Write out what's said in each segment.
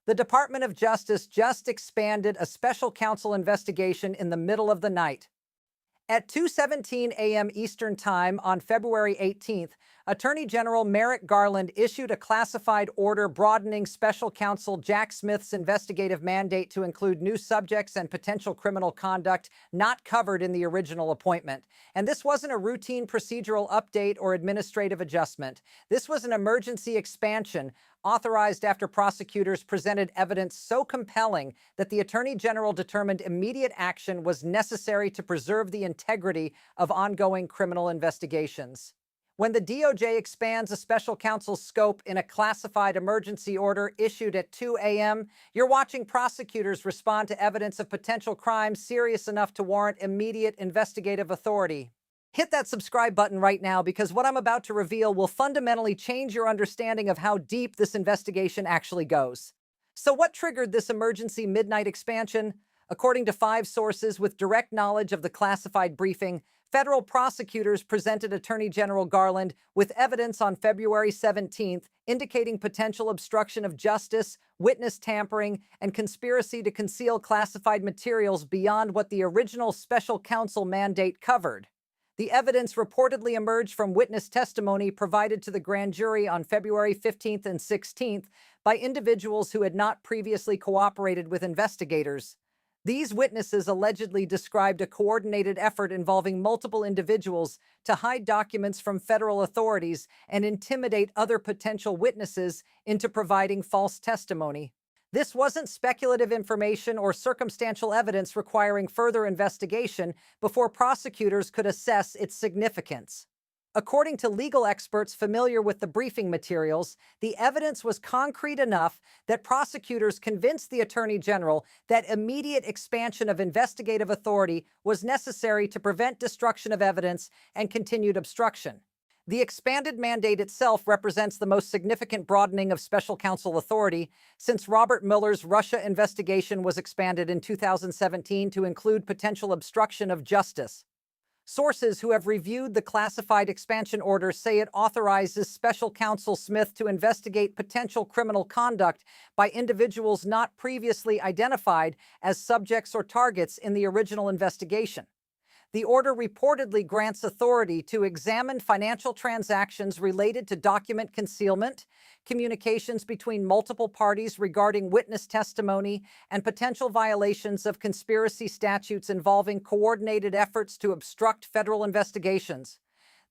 The Department of Justice just expanded a special counsel investigation in the middle of the night. At 2:17 a.m. Eastern Time on February 18th, Attorney General Merrick Garland issued a classified order broadening special counsel Jack Smith's investigative mandate to include new subjects and potential criminal conduct not covered in the original appointment. And this wasn't a routine procedural update or administrative adjustment. This was an emergency expansion authorized after prosecutors presented evidence so compelling that the Attorney General determined immediate action was necessary to preserve the integrity of ongoing criminal investigations. When the DOJ expands a special counsel's scope in a classified emergency order issued at 2 a.m., you're watching prosecutors respond to evidence of potential crimes serious enough to warrant immediate investigative authority. Hit that subscribe button right now because what I'm about to reveal will fundamentally change your understanding of how deep this investigation actually goes. So what triggered this emergency midnight expansion? According to 5 sources with direct knowledge of the classified briefing, federal prosecutors presented Attorney General Garland with evidence on February 17th indicating potential obstruction of justice, witness tampering, and conspiracy to conceal classified materials beyond what the original special counsel mandate covered. The evidence reportedly emerged from witness testimony provided to the grand jury on February 15th and 16th by individuals who had not previously cooperated with investigators. These witnesses allegedly described a coordinated effort involving multiple individuals to hide documents from federal authorities and intimidate other potential witnesses into providing false testimony. This wasn't speculative information or circumstantial evidence requiring further investigation before prosecutors could assess its significance. According to legal experts familiar with the briefing materials, the evidence was concrete enough that prosecutors convinced the Attorney General that immediate expansion of investigative authority was necessary to prevent destruction of evidence and continued obstruction. The expanded mandate itself represents the most significant broadening of special counsel authority since Robert Mueller's Russia investigation was expanded in 2017 to include potential obstruction of justice. Sources who have reviewed the classified expansion order say it authorizes special counsel Smith to investigate potential criminal conduct by individuals not previously identified as subjects or targets in the original investigation. The order reportedly grants authority to examine financial transactions related to document concealment, communications between multiple parties regarding witness testimony, and potential violations of conspiracy statutes involving coordinated efforts to obstruct federal investigations.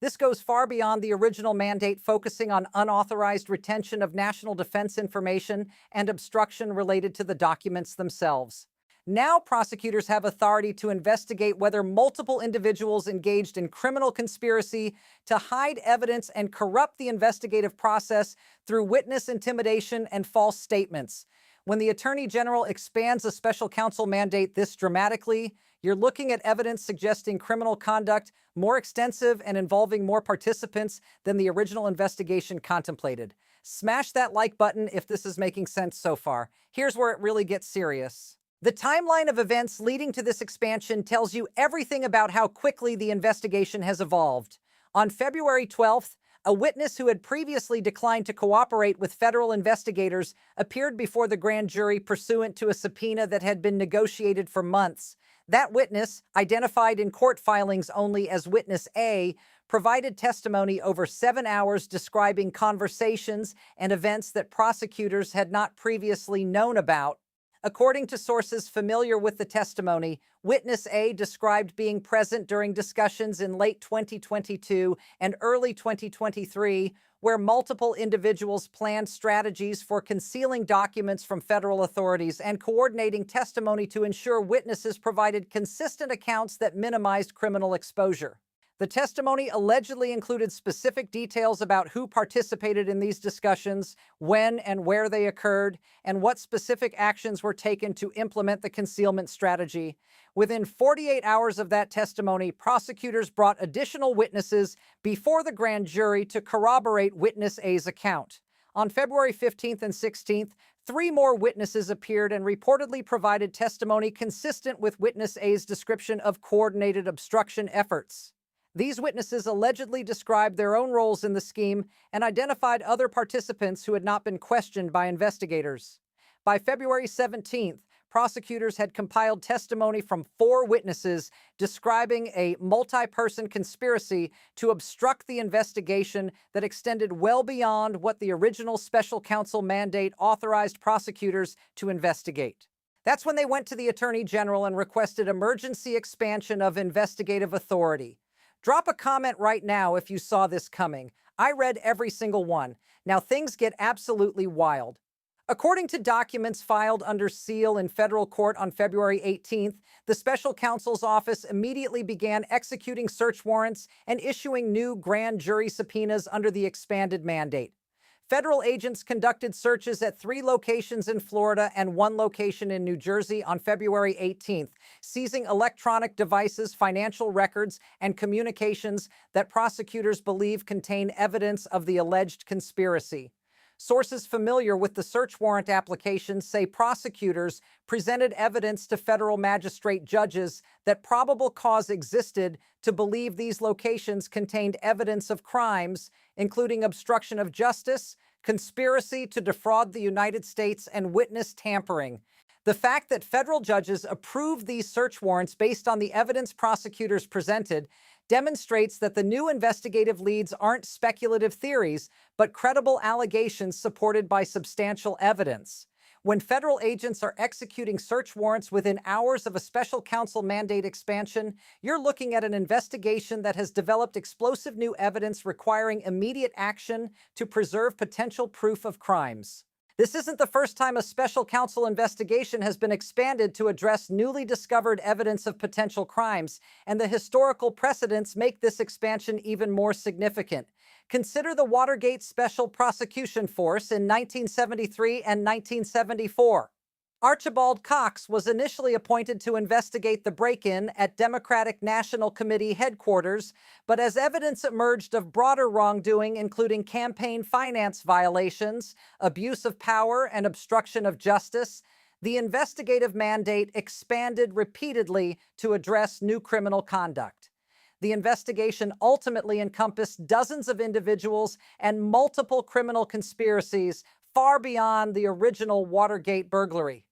This goes far beyond the original mandate, focusing on unauthorized retention of national defense information and obstruction related to the documents themselves. Now prosecutors have authority to investigate whether multiple individuals engaged in criminal conspiracy to hide evidence and corrupt the investigative process through witness intimidation and false statements. When the Attorney General expands a special counsel mandate this dramatically, you're looking at evidence suggesting criminal conduct more extensive and involving more participants than the original investigation contemplated. Smash that like button if this is making sense so far. Here's where it really gets serious. The timeline of events leading to this expansion tells you everything about how quickly the investigation has evolved. On February 12th, a witness who had previously declined to cooperate with federal investigators appeared before the grand jury pursuant to a subpoena that had been negotiated for months. That witness, identified in court filings only as Witness A, provided testimony over 7 hours describing conversations and events that prosecutors had not previously known about. According to sources familiar with the testimony, Witness A described being present during discussions in late 2022 and early 2023, where multiple individuals planned strategies for concealing documents from federal authorities and coordinating testimony to ensure witnesses provided consistent accounts that minimized criminal exposure. The testimony allegedly included specific details about who participated in these discussions, when and where they occurred, and what specific actions were taken to implement the concealment strategy. Within 48 hours of that testimony, prosecutors brought additional witnesses before the grand jury to corroborate Witness A's account. On February 15th and 16th, 3 more witnesses appeared and reportedly provided testimony consistent with Witness A's description of coordinated obstruction efforts. These witnesses allegedly described their own roles in the scheme and identified other participants who had not been questioned by investigators. By February 17th, prosecutors had compiled testimony from 4 witnesses describing a multi-person conspiracy to obstruct the investigation that extended well beyond what the original special counsel mandate authorized prosecutors to investigate. That's when they went to the Attorney General and requested emergency expansion of investigative authority. Drop a comment right now if you saw this coming. I read every single one. Now things get absolutely wild. According to documents filed under seal in federal court on February 18th, the special counsel's office immediately began executing search warrants and issuing new grand jury subpoenas under the expanded mandate. Federal agents conducted searches at 3 locations in Florida and 1 location in New Jersey on February 18th, seizing electronic devices, financial records, and communications that prosecutors believe contain evidence of the alleged conspiracy. Sources familiar with the search warrant application say prosecutors presented evidence to federal magistrate judges that probable cause existed to believe these locations contained evidence of crimes, including obstruction of justice, conspiracy to defraud the United States, and witness tampering. The fact that federal judges approved these search warrants based on the evidence prosecutors presented demonstrates that the new investigative leads aren't speculative theories, but credible allegations supported by substantial evidence. When federal agents are executing search warrants within hours of a special counsel mandate expansion, you're looking at an investigation that has developed explosive new evidence requiring immediate action to preserve potential proof of crimes. This isn't the first time a special counsel investigation has been expanded to address newly discovered evidence of potential crimes, and the historical precedents make this expansion even more significant. Consider the Watergate Special Prosecution Force in 1973 and 1974. Archibald Cox was initially appointed to investigate the break-in at Democratic National Committee headquarters, but as evidence emerged of broader wrongdoing, including campaign finance violations, abuse of power, and obstruction of justice, the investigative mandate expanded repeatedly to address new criminal conduct. The investigation ultimately encompassed dozens of individuals and multiple criminal conspiracies far beyond the original Watergate burglary.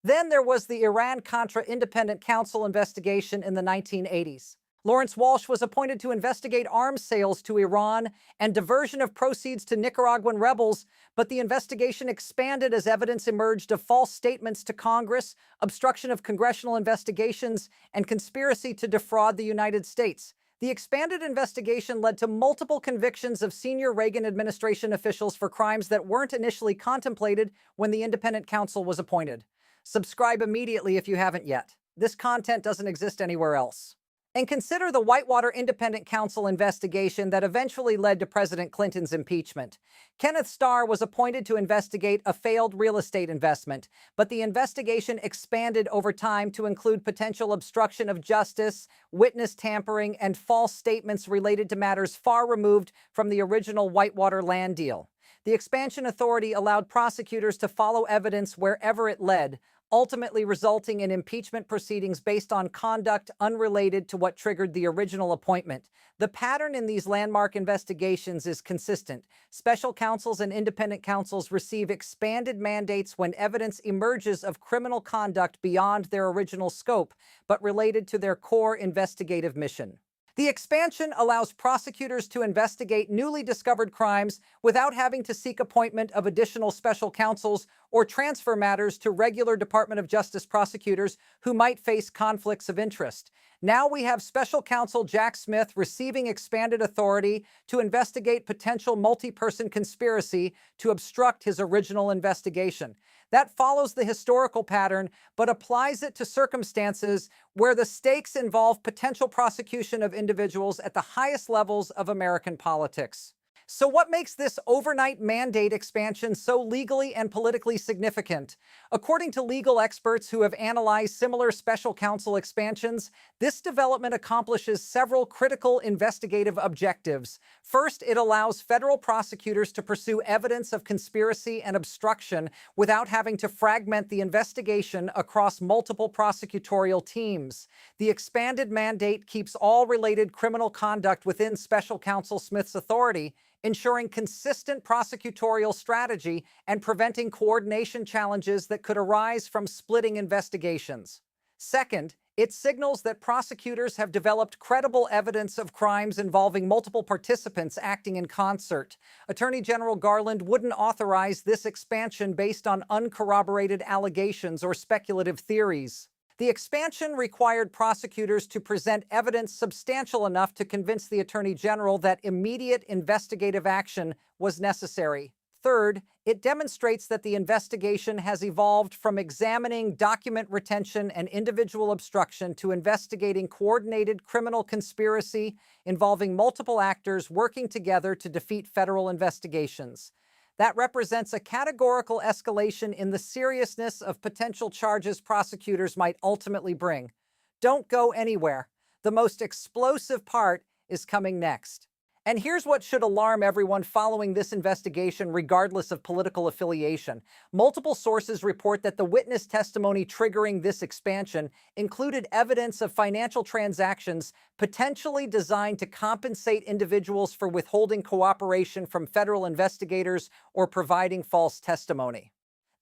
Then there was the Iran-Contra Independent Counsel investigation in the 1980s. Lawrence Walsh was appointed to investigate arms sales to Iran and diversion of proceeds to Nicaraguan rebels, but the investigation expanded as evidence emerged of false statements to Congress, obstruction of congressional investigations, and conspiracy to defraud the United States. The expanded investigation led to multiple convictions of senior Reagan administration officials for crimes that weren't initially contemplated when the independent counsel was appointed. Subscribe immediately if you haven't yet. This content doesn't exist anywhere else. And consider the Whitewater Independent Counsel investigation that eventually led to President Clinton's impeachment. Kenneth Starr was appointed to investigate a failed real estate investment, but the investigation expanded over time to include potential obstruction of justice, witness tampering, and false statements related to matters far removed from the original Whitewater land deal. The expansion authority allowed prosecutors to follow evidence wherever it led, ultimately resulting in impeachment proceedings based on conduct unrelated to what triggered the original appointment. The pattern in these landmark investigations is consistent. Special counsels and independent counsels receive expanded mandates when evidence emerges of criminal conduct beyond their original scope, but related to their core investigative mission. The expansion allows prosecutors to investigate newly discovered crimes without having to seek appointment of additional special counsels or transfer matters to regular Department of Justice prosecutors who might face conflicts of interest. Now we have special counsel Jack Smith receiving expanded authority to investigate potential multi-person conspiracy to obstruct his original investigation. That follows the historical pattern, but applies it to circumstances where the stakes involve potential prosecution of individuals at the highest levels of American politics. So what makes this overnight mandate expansion so legally and politically significant? According to legal experts who have analyzed similar special counsel expansions, this development accomplishes several critical investigative objectives. First, it allows federal prosecutors to pursue evidence of conspiracy and obstruction without having to fragment the investigation across multiple prosecutorial teams. The expanded mandate keeps all related criminal conduct within special counsel Smith's authority, ensuring consistent prosecutorial strategy and preventing coordination challenges that could arise from splitting investigations. Second, it signals that prosecutors have developed credible evidence of crimes involving multiple participants acting in concert. Attorney General Garland wouldn't authorize this expansion based on uncorroborated allegations or speculative theories. The expansion required prosecutors to present evidence substantial enough to convince the Attorney General that immediate investigative action was necessary. Third, it demonstrates that the investigation has evolved from examining document retention and individual obstruction to investigating coordinated criminal conspiracy involving multiple actors working together to defeat federal investigations. That represents a categorical escalation in the seriousness of potential charges prosecutors might ultimately bring. Don't go anywhere. The most explosive part is coming next. And here's what should alarm everyone following this investigation, regardless of political affiliation. Multiple sources report that the witness testimony triggering this expansion included evidence of financial transactions potentially designed to compensate individuals for withholding cooperation from federal investigators or providing false testimony.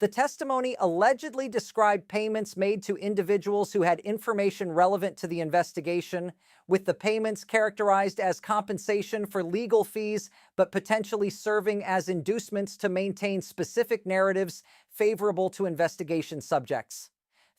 The testimony allegedly described payments made to individuals who had information relevant to the investigation, with the payments characterized as compensation for legal fees, but potentially serving as inducements to maintain specific narratives favorable to investigation subjects.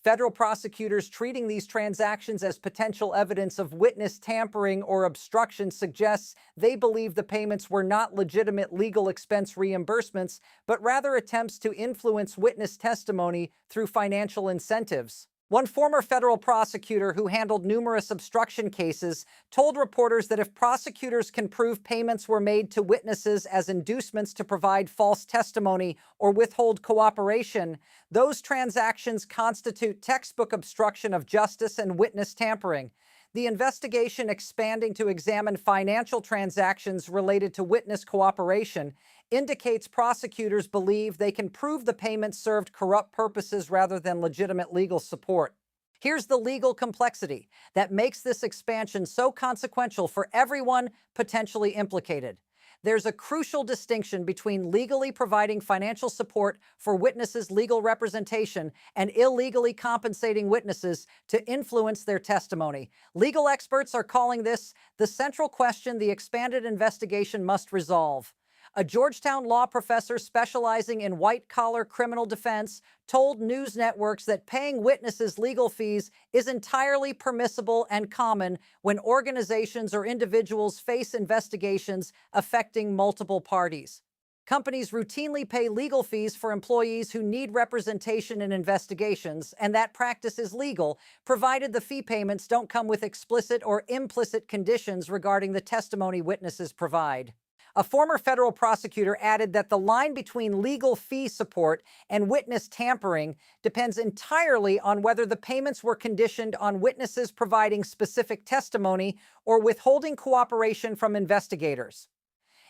Federal prosecutors treating these transactions as potential evidence of witness tampering or obstruction suggests they believe the payments were not legitimate legal expense reimbursements, but rather attempts to influence witness testimony through financial incentives. One former federal prosecutor who handled numerous obstruction cases told reporters that if prosecutors can prove payments were made to witnesses as inducements to provide false testimony or withhold cooperation, those transactions constitute textbook obstruction of justice and witness tampering. The investigation expanding to examine financial transactions related to witness cooperation indicates prosecutors believe they can prove the payments served corrupt purposes rather than legitimate legal support. Here's the legal complexity that makes this expansion so consequential for everyone potentially implicated. There's a crucial distinction between legally providing financial support for witnesses' legal representation and illegally compensating witnesses to influence their testimony. Legal experts are calling this the central question the expanded investigation must resolve. A Georgetown law professor specializing in white-collar criminal defense told news networks that paying witnesses legal fees is entirely permissible and common when organizations or individuals face investigations affecting multiple parties. Companies routinely pay legal fees for employees who need representation in investigations, and that practice is legal, provided the fee payments don't come with explicit or implicit conditions regarding the testimony witnesses provide. A former federal prosecutor added that the line between legal fee support and witness tampering depends entirely on whether the payments were conditioned on witnesses providing specific testimony or withholding cooperation from investigators.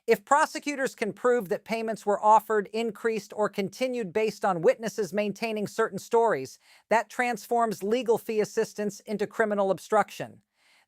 If prosecutors can prove that payments were offered, increased, or continued based on witnesses maintaining certain stories, that transforms legal fee assistance into criminal obstruction.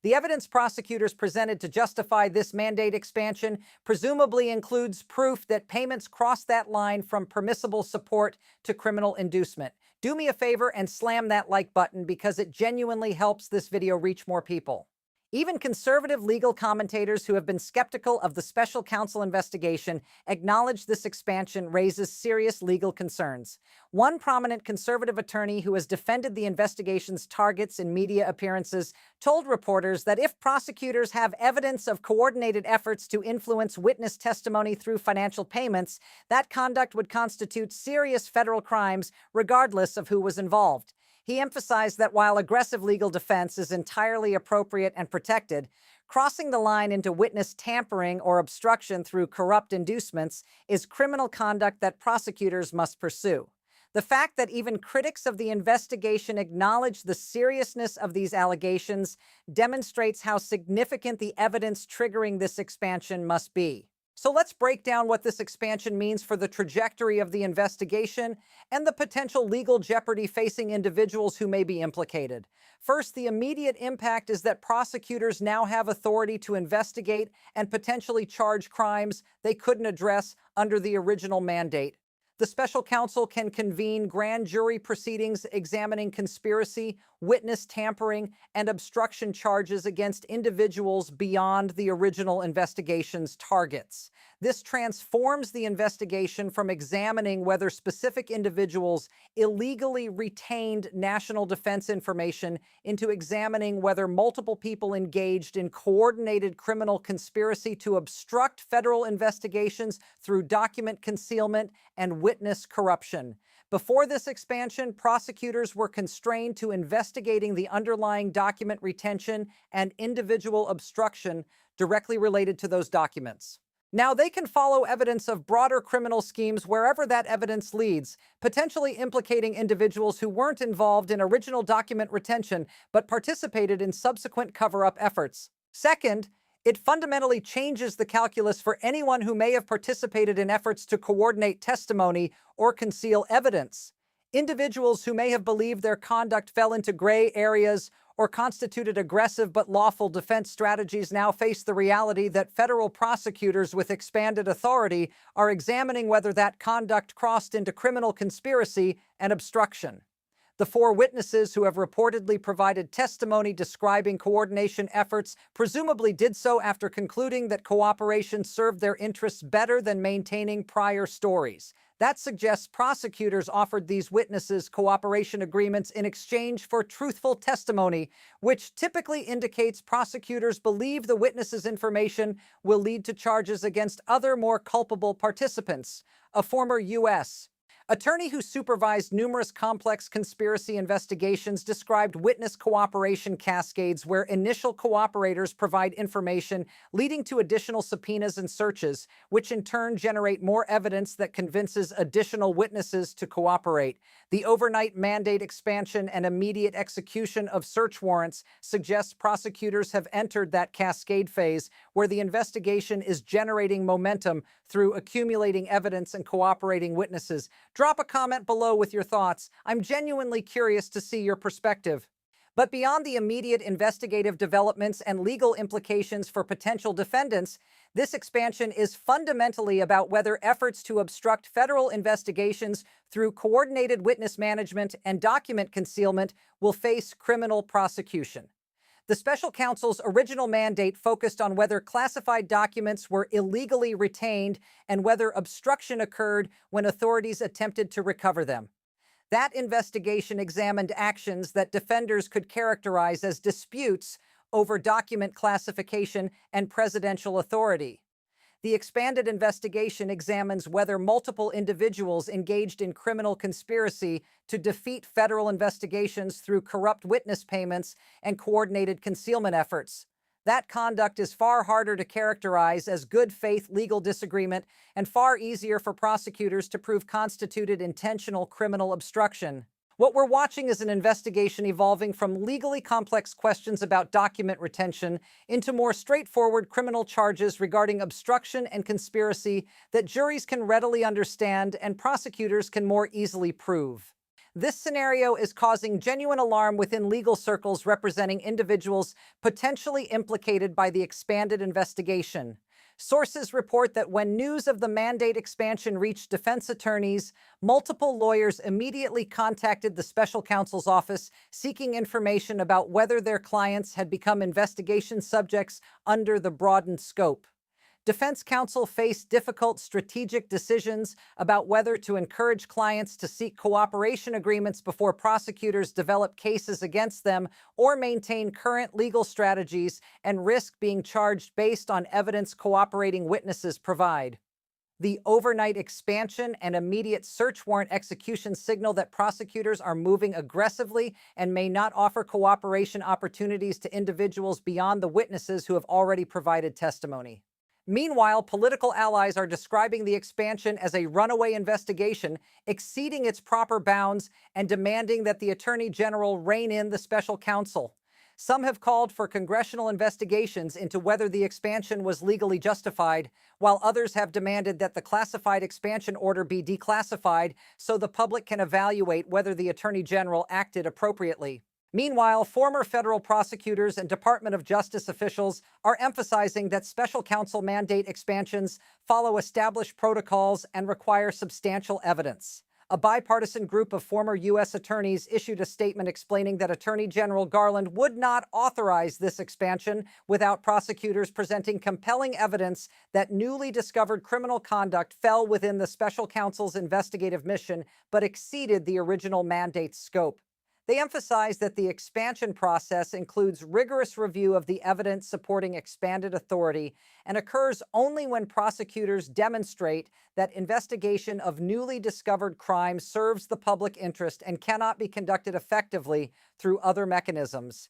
The evidence prosecutors presented to justify this mandate expansion presumably includes proof that payments cross that line from permissible support to criminal inducement. Do me a favor and slam that like button because it genuinely helps this video reach more people. Even conservative legal commentators who have been skeptical of the special counsel investigation acknowledge this expansion raises serious legal concerns. One prominent conservative attorney who has defended the investigation's targets in media appearances told reporters that if prosecutors have evidence of coordinated efforts to influence witness testimony through financial payments, that conduct would constitute serious federal crimes regardless of who was involved. He emphasized that while aggressive legal defense is entirely appropriate and protected, crossing the line into witness tampering or obstruction through corrupt inducements is criminal conduct that prosecutors must pursue. The fact that even critics of the investigation acknowledge the seriousness of these allegations demonstrates how significant the evidence triggering this expansion must be. So let's break down what this expansion means for the trajectory of the investigation and the potential legal jeopardy facing individuals who may be implicated. First, the immediate impact is that prosecutors now have authority to investigate and potentially charge crimes they couldn't address under the original mandate. The special counsel can convene grand jury proceedings examining conspiracy, witness tampering, and obstruction charges against individuals beyond the original investigation's targets. This transforms the investigation from examining whether specific individuals illegally retained national defense information into examining whether multiple people engaged in coordinated criminal conspiracy to obstruct federal investigations through document concealment and witness corruption. Before this expansion, prosecutors were constrained to investigating the underlying document retention and individual obstruction directly related to those documents. Now, they can follow evidence of broader criminal schemes wherever that evidence leads, potentially implicating individuals who weren't involved in original document retention but participated in subsequent cover-up efforts. Second, it fundamentally changes the calculus for anyone who may have participated in efforts to coordinate testimony or conceal evidence. Individuals who may have believed their conduct fell into gray areas or constituted aggressive but lawful defense strategies now face the reality that federal prosecutors with expanded authority are examining whether that conduct crossed into criminal conspiracy and obstruction. The 4 witnesses who have reportedly provided testimony describing coordination efforts presumably did so after concluding that cooperation served their interests better than maintaining prior stories. That suggests prosecutors offered these witnesses cooperation agreements in exchange for truthful testimony, which typically indicates prosecutors believe the witnesses' information will lead to charges against other more culpable participants. A former U.S. attorney who supervised numerous complex conspiracy investigations described witness cooperation cascades where initial cooperators provide information leading to additional subpoenas and searches, which in turn generate more evidence that convinces additional witnesses to cooperate. The overnight mandate expansion and immediate execution of search warrants suggests prosecutors have entered that cascade phase where the investigation is generating momentum through accumulating evidence and cooperating witnesses. Drop a comment below with your thoughts. I'm genuinely curious to see your perspective. But beyond the immediate investigative developments and legal implications for potential defendants, this expansion is fundamentally about whether efforts to obstruct federal investigations through coordinated witness management and document concealment will face criminal prosecution. The special counsel's original mandate focused on whether classified documents were illegally retained and whether obstruction occurred when authorities attempted to recover them. That investigation examined actions that defenders could characterize as disputes over document classification and presidential authority. The expanded investigation examines whether multiple individuals engaged in criminal conspiracy to defeat federal investigations through corrupt witness payments and coordinated concealment efforts. That conduct is far harder to characterize as good faith legal disagreement and far easier for prosecutors to prove constituted intentional criminal obstruction. What we're watching is an investigation evolving from legally complex questions about document retention into more straightforward criminal charges regarding obstruction and conspiracy that juries can readily understand and prosecutors can more easily prove. This scenario is causing genuine alarm within legal circles representing individuals potentially implicated by the expanded investigation. Sources report that when news of the mandate expansion reached defense attorneys, multiple lawyers immediately contacted the special counsel's office seeking information about whether their clients had become investigation subjects under the broadened scope. Defense counsel faced difficult strategic decisions about whether to encourage clients to seek cooperation agreements before prosecutors develop cases against them or maintain current legal strategies and risk being charged based on evidence cooperating witnesses provide. The overnight expansion and immediate search warrant execution signal that prosecutors are moving aggressively and may not offer cooperation opportunities to individuals beyond the witnesses who have already provided testimony. Meanwhile, political allies are describing the expansion as a runaway investigation, exceeding its proper bounds and demanding that the Attorney General rein in the special counsel. Some have called for congressional investigations into whether the expansion was legally justified, while others have demanded that the classified expansion order be declassified so the public can evaluate whether the Attorney General acted appropriately. Meanwhile, former federal prosecutors and Department of Justice officials are emphasizing that special counsel mandate expansions follow established protocols and require substantial evidence. A bipartisan group of former U.S. attorneys issued a statement explaining that Attorney General Garland would not authorize this expansion without prosecutors presenting compelling evidence that newly discovered criminal conduct fell within the special counsel's investigative mission but exceeded the original mandate's scope. They emphasize that the expansion process includes rigorous review of the evidence supporting expanded authority and occurs only when prosecutors demonstrate that investigation of newly discovered crimes serves the public interest and cannot be conducted effectively through other mechanisms.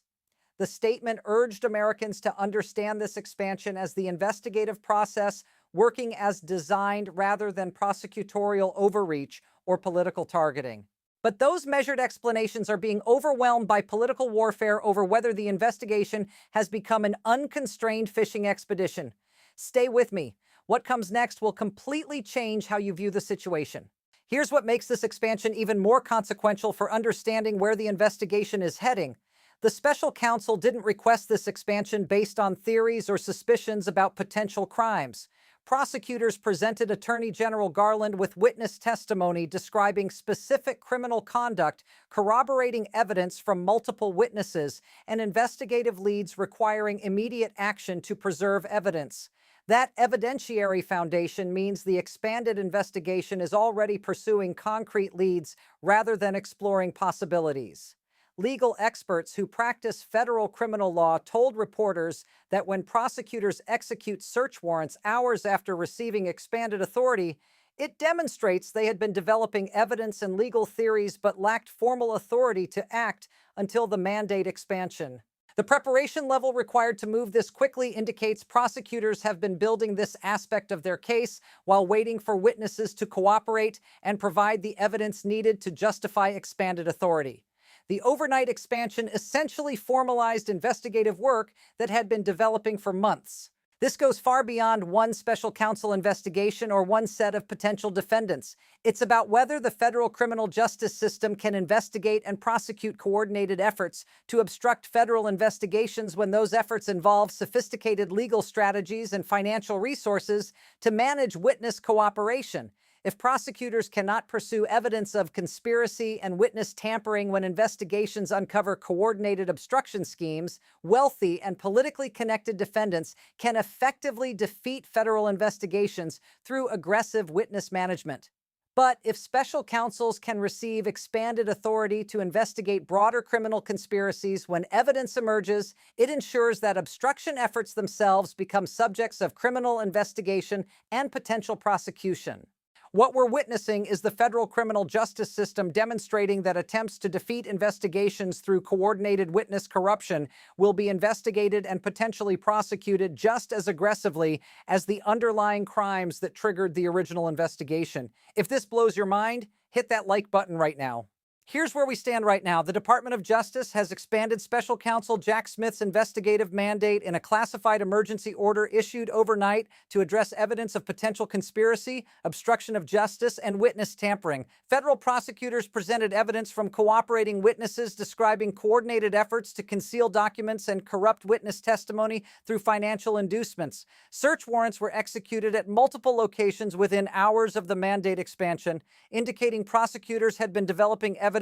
The statement urged Americans to understand this expansion as the investigative process working as designed rather than prosecutorial overreach or political targeting. But those measured explanations are being overwhelmed by political warfare over whether the investigation has become an unconstrained fishing expedition. Stay with me. What comes next will completely change how you view the situation. Here's what makes this expansion even more consequential for understanding where the investigation is heading. The special counsel didn't request this expansion based on theories or suspicions about potential crimes. Prosecutors presented Attorney General Garland with witness testimony describing specific criminal conduct, corroborating evidence from multiple witnesses, and investigative leads requiring immediate action to preserve evidence. That evidentiary foundation means the expanded investigation is already pursuing concrete leads rather than exploring possibilities. Legal experts who practice federal criminal law told reporters that when prosecutors execute search warrants hours after receiving expanded authority, it demonstrates they had been developing evidence and legal theories but lacked formal authority to act until the mandate expansion. The preparation level required to move this quickly indicates prosecutors have been building this aspect of their case while waiting for witnesses to cooperate and provide the evidence needed to justify expanded authority. The overnight expansion essentially formalized investigative work that had been developing for months. This goes far beyond one special counsel investigation or one set of potential defendants. It's about whether the federal criminal justice system can investigate and prosecute coordinated efforts to obstruct federal investigations when those efforts involve sophisticated legal strategies and financial resources to manage witness cooperation. If prosecutors cannot pursue evidence of conspiracy and witness tampering when investigations uncover coordinated obstruction schemes, wealthy and politically connected defendants can effectively defeat federal investigations through aggressive witness management. But if special counsels can receive expanded authority to investigate broader criminal conspiracies when evidence emerges, it ensures that obstruction efforts themselves become subjects of criminal investigation and potential prosecution. What we're witnessing is the federal criminal justice system demonstrating that attempts to defeat investigations through coordinated witness corruption will be investigated and potentially prosecuted just as aggressively as the underlying crimes that triggered the original investigation. If this blows your mind, hit that like button right now. Here's where we stand right now. The Department of Justice has expanded Special Counsel Jack Smith's investigative mandate in a classified emergency order issued overnight to address evidence of potential conspiracy, obstruction of justice, and witness tampering. Federal prosecutors presented evidence from cooperating witnesses describing coordinated efforts to conceal documents and corrupt witness testimony through financial inducements. Search warrants were executed at multiple locations within hours of the mandate expansion, indicating prosecutors had been developing evidence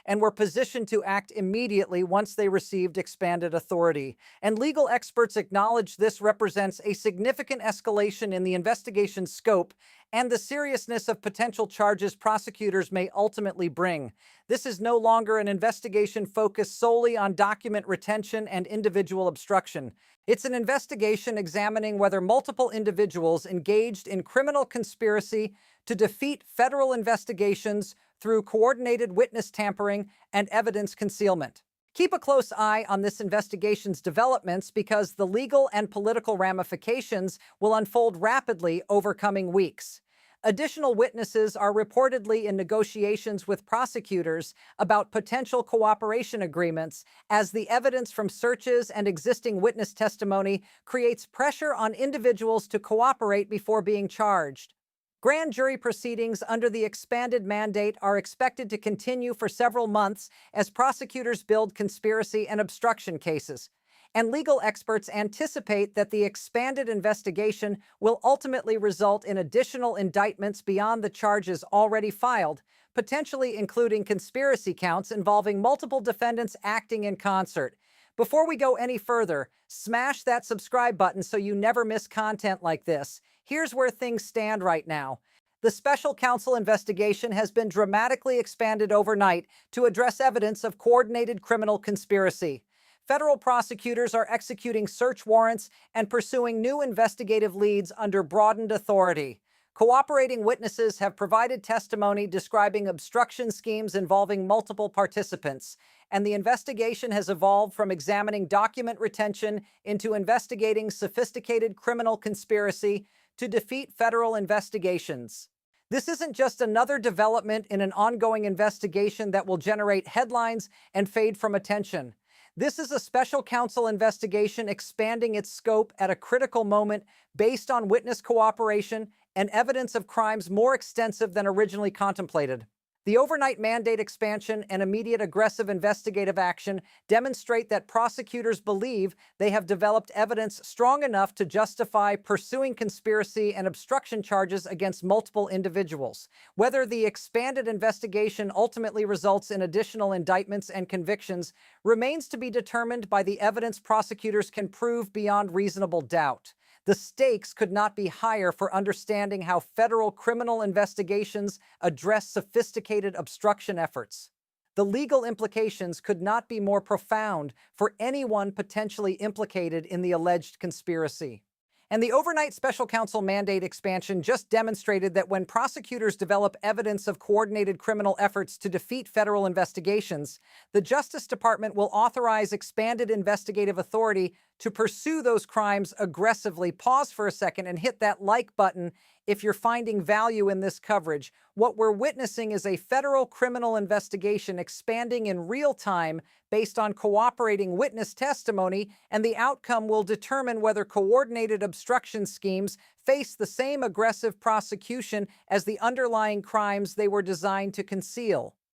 and were positioned to act immediately once they received expanded authority. And legal experts acknowledge this represents a significant escalation in the investigation's scope and the seriousness of potential charges prosecutors may ultimately bring. This is no longer an investigation focused solely on document retention and individual obstruction. It's an investigation examining whether multiple individuals engaged in criminal conspiracy to defeat federal investigations through coordinated witness tampering and evidence concealment. Keep a close eye on this investigation's developments because the legal and political ramifications will unfold rapidly over coming weeks. Additional witnesses are reportedly in negotiations with prosecutors about potential cooperation agreements, as the evidence from searches and existing witness testimony creates pressure on individuals to cooperate before being charged. Grand jury proceedings under the expanded mandate are expected to continue for several months as prosecutors build conspiracy and obstruction cases. And legal experts anticipate that the expanded investigation will ultimately result in additional indictments beyond the charges already filed, potentially including conspiracy counts involving multiple defendants acting in concert. Before we go any further, smash that subscribe button so you never miss content like this. Here's where things stand right now. The special counsel investigation has been dramatically expanded overnight to address evidence of coordinated criminal conspiracy. Federal prosecutors are executing search warrants and pursuing new investigative leads under broadened authority. Cooperating witnesses have provided testimony describing obstruction schemes involving multiple participants, and the investigation has evolved from examining document retention into investigating sophisticated criminal conspiracy to defeat federal investigations. This isn't just another development in an ongoing investigation that will generate headlines and fade from attention. This is a special counsel investigation expanding its scope at a critical moment based on witness cooperation and evidence of crimes more extensive than originally contemplated. The overnight mandate expansion and immediate aggressive investigative action demonstrate that prosecutors believe they have developed evidence strong enough to justify pursuing conspiracy and obstruction charges against multiple individuals. Whether the expanded investigation ultimately results in additional indictments and convictions remains to be determined by the evidence prosecutors can prove beyond reasonable doubt. The stakes could not be higher for understanding how federal criminal investigations address sophisticated obstruction efforts. The legal implications could not be more profound for anyone potentially implicated in the alleged conspiracy. And the overnight special counsel mandate expansion just demonstrated that when prosecutors develop evidence of coordinated criminal efforts to defeat federal investigations, the Justice Department will authorize expanded investigative authority to pursue those crimes aggressively. Pause for a second and hit that like button if you're finding value in this coverage. What we're witnessing is a federal criminal investigation expanding in real time based on cooperating witness testimony, and the outcome will determine whether coordinated obstruction schemes face the same aggressive prosecution as the underlying crimes they were designed to conceal.